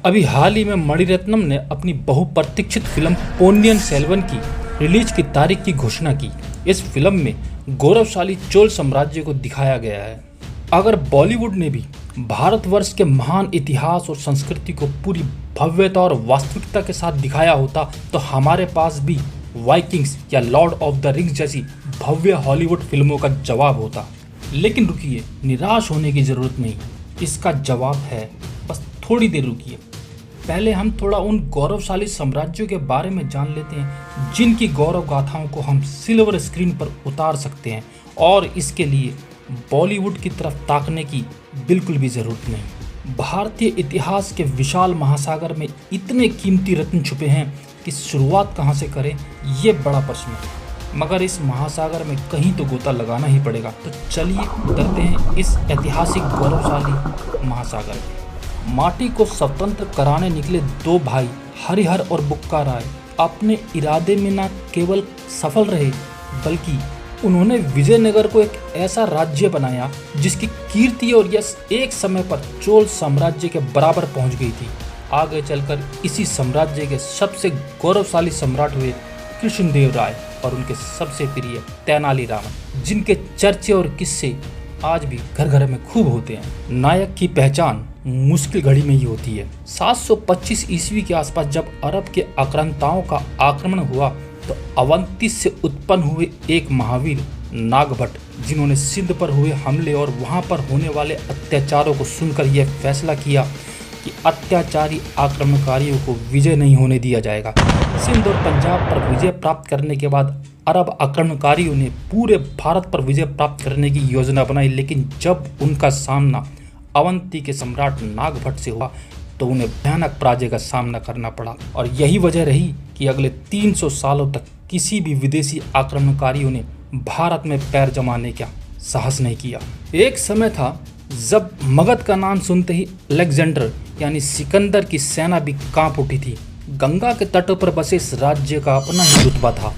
अभी हाल ही में मणिरत्नम ने अपनी बहुप्रतीक्षित फिल्म पोन्नियन सेल्वन की रिलीज की तारीख की घोषणा की। इस फिल्म में गौरवशाली चोल साम्राज्य को दिखाया गया है। अगर बॉलीवुड ने भी भारतवर्ष के महान इतिहास और संस्कृति को पूरी भव्यता और वास्तविकता के साथ दिखाया होता तो हमारे पास भी वाइकिंग्स या लॉर्ड ऑफ द रिंग्स जैसी भव्य हॉलीवुड फिल्मों का जवाब होता। लेकिन रुकिए, निराश होने की जरूरत नहीं, इसका जवाब है, बस थोड़ी देर रुकिए। पहले हम थोड़ा उन गौरवशाली साम्राज्यों के बारे में जान लेते हैं जिनकी गौरव गाथाओं को हम सिल्वर स्क्रीन पर उतार सकते हैं, और इसके लिए बॉलीवुड की तरफ ताकने की बिल्कुल भी जरूरत नहीं। भारतीय इतिहास के विशाल महासागर में इतने कीमती रत्न छुपे हैं कि शुरुआत कहाँ से करें, ये बड़ा प्रश्न है। मगर इस महासागर में कहीं तो गोता लगाना ही पड़ेगा। तो चलिए उतरते हैं इस ऐतिहासिक गौरवशाली महासागर में। माटी को स्वतंत्र कराने निकले दो भाई हरिहर और बुक्का राय अपने इरादे में न केवल सफल रहे, बल्कि उन्होंने विजयनगर को एक ऐसा राज्य बनाया जिसकी कीर्ति और यश एक समय पर चोल साम्राज्य के बराबर पहुंच गई थी। आगे चलकर इसी साम्राज्य के सबसे गौरवशाली सम्राट हुए कृष्णदेव राय और उनके सबसे प्रिय तेनाली रामन, जिनके चर्चे और किस्से आज भी घर घर में खूब होते हैं। नायक की पहचान मुश्किल घड़ी में ही होती है। 725 ईस्वी के आसपास जब अरब के आक्रांताओं का आक्रमण हुआ तो अवंती से उत्पन्न हुए एक महावीर नागभट्ट, जिन्होंने सिंध पर हुए हमले और वहां पर होने वाले अत्याचारों को सुनकर यह फैसला किया कि अत्याचारी आक्रमणकारियों को विजय नहीं होने दिया जाएगा। सिंध और पंजाब पर विजय प्राप्त करने के बाद अरब आक्रमणकारियों ने पूरे भारत पर विजय प्राप्त करने की योजना बनाई, लेकिन जब उनका सामना अवंती के सम्राट नागभट्ट से हुआ तो उन्हें भयानक पराजय का सामना करना पड़ा। और यही वजह रही कि अगले 300 सालों तक किसी भी विदेशी आक्रमणकारियों ने भारत में पैर जमाने का साहस नहीं किया। एक समय था जब मगध का नाम सुनते ही अलेक्जेंडर यानी सिकंदर की सेना भी कांप उठी थी। गंगा के तटों पर बसे इस राज्य का अपना ही रुतबा था।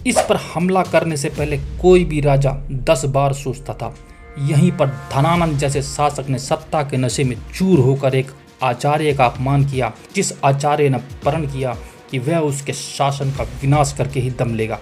इस पर हमला करने से पहले कोई भी राजा 10 बार सोचता था। यहीं पर धनानंद जैसे शासक ने सत्ता के नशे में चूर होकर एक आचार्य का अपमान किया, जिस आचार्य ने प्रण किया कि वह उसके शासन का विनाश करके ही दम लेगा।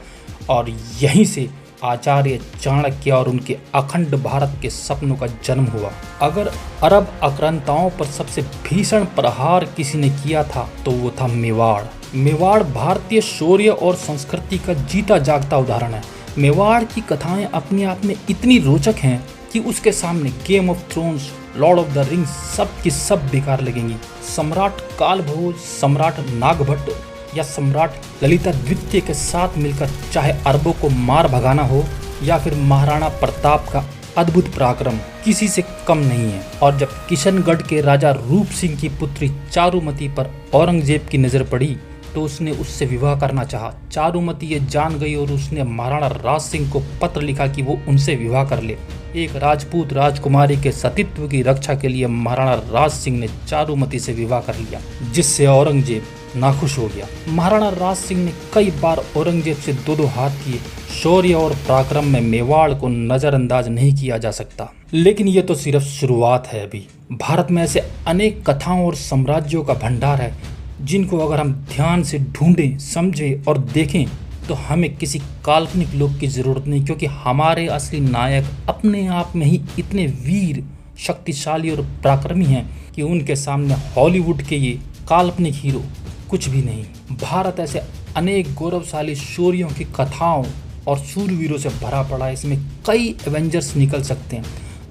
और यहीं से आचार्य चाणक्य और उनके अखंड भारत के सपनों का जन्म हुआ। अगर अरब आक्रांताओं पर सबसे भीषण प्रहार किसी ने किया था तो वो था मेवाड़। मेवाड़ भारतीय शौर्य और संस्कृति का जीता जागता उदाहरण है। मेवाड़ की कथाएं अपने आप में इतनी रोचक हैं कि उसके सामने game of thrones, Lord of the rings सब की सब बेकार लगेंगी। सम्राट कालभोज, सम्राट नागभट्ट या सम्राट ललिता द्वितीय के साथ मिलकर चाहे अरबों को मार भगाना हो या फिर महाराणा प्रताप का अद्भुत पराक्रम, किसी से कम नहीं है। और जब किशनगढ़ के राजा रूप सिंह की पुत्री चारुमती पर औरंगजेब की नजर पड़ी तो उसने उससे विवाह करना चाहा। चारुमती ये जान गई और उसने महाराणा राज सिंह को पत्र लिखा कि वो उनसे विवाह कर ले। एक राजपूत राजकुमारी के सतीत्व की रक्षा के लिए महाराणा राज सिंह ने चारुमती से विवाह कर लिया, जिससे औरंगजेब नाखुश हो गया। महाराणा राज सिंह ने कई बार औरंगजेब से दो हाथ किए। शौर्य और पराक्रम में मेवाड़ को नजरअंदाज नहीं किया जा सकता। लेकिन ये तो सिर्फ शुरुआत है। अभी भारत में ऐसे अनेक कथाओं और साम्राज्यों का भंडार है जिनको अगर हम ध्यान से ढूंढें, समझें और देखें तो हमें किसी काल्पनिक लोक की जरूरत नहीं, क्योंकि हमारे असली नायक अपने आप में ही इतने वीर, शक्तिशाली और पराक्रमी हैं कि उनके सामने हॉलीवुड के ये काल्पनिक हीरो कुछ भी नहीं। भारत ऐसे अनेक गौरवशाली शौर्यों की कथाओं और शूरवीरों से भरा पड़ा है। इसमें कई एवेंजर्स निकल सकते हैं।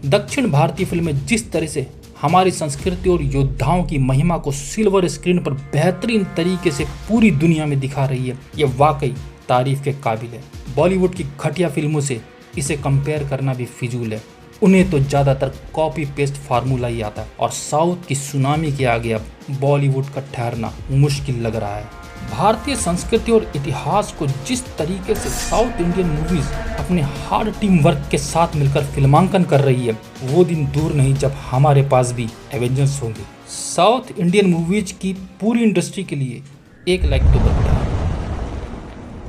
दक्षिण भारतीय फिल्में जिस तरह से हमारी संस्कृति और योद्धाओं की महिमा को सिल्वर स्क्रीन पर बेहतरीन तरीके से पूरी दुनिया में दिखा रही है, ये वाकई तारीफ के काबिल है। बॉलीवुड की घटिया फिल्मों से इसे कंपेयर करना भी फिजूल है। उन्हें तो ज़्यादातर कॉपी पेस्ट फार्मूला ही आता है, और साउथ की सुनामी के आगे अब बॉलीवुड का ठहरना मुश्किल लग रहा है। भारतीय संस्कृति और इतिहास को जिस तरीके से साउथ इंडियन मूवीज अपने हार्ड टीम वर्क के साथ मिलकर फिल्मांकन कर रही है, वो दिन दूर नहीं जब हमारे पास भी एवेंजर्स होंगे। साउथ इंडियन मूवीज की पूरी इंडस्ट्री के लिए एक लाइक तो